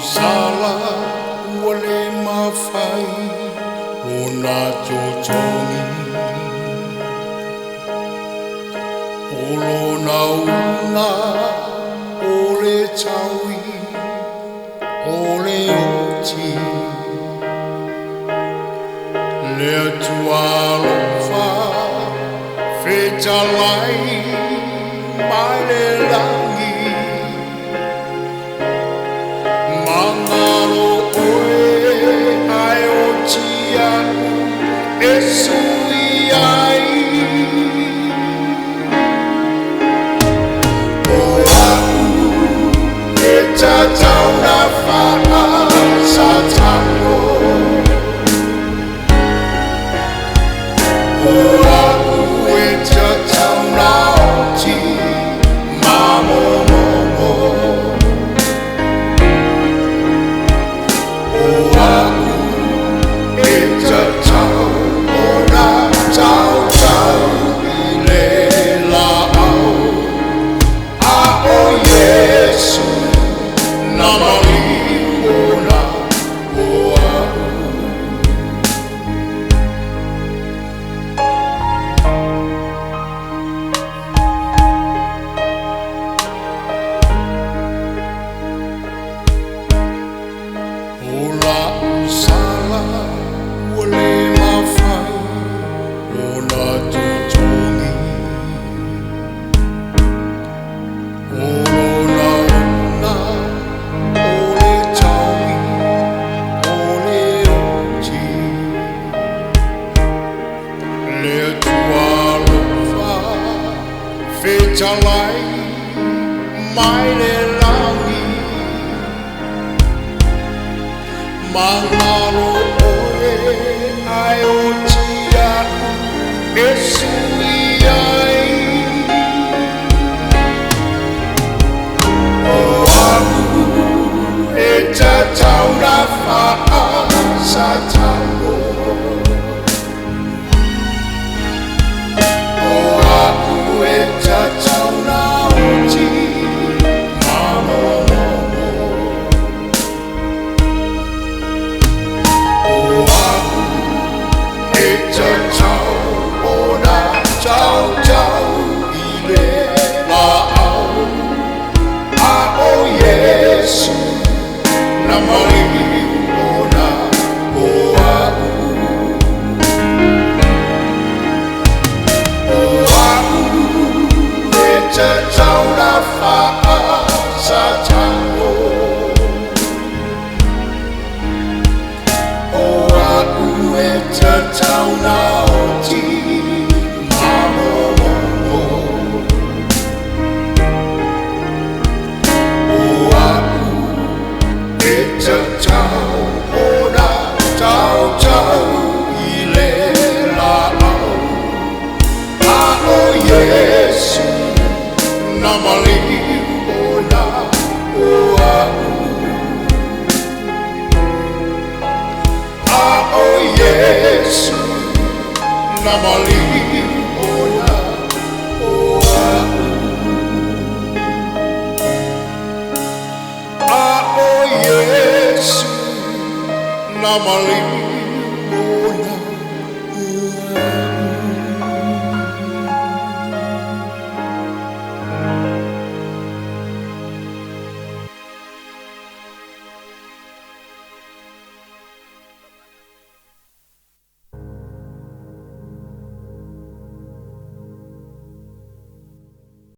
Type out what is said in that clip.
sala wale mafai ona chochongi olo na una ole chawi ole ochi le tualo fa fecha lai mai le langi mangalo oe ai ochi aku esui ai TATAU na FAASATAURO o aku e TATAU na oti mamomomo o aku e TATAU o na tautau I le la'au a o Yesu Namali ona o aku Ola usala wale mafai ona tutongi fecha lai mai le langi mangalo oe ai ochi aku esui ai o aku e TATAU na FAASATAURO TATAU na oti mamomomo o aku e TATAU o na tautau I le la'au a o Yesu namali ona o aku TATAU na FAASATAURO o aku e TATAU na oti mamomomo o aku e TATAU o na tautau I le la'au a o Yesu Namali ona o aku a o Yesu Namali ona o aku a o Yesu Namali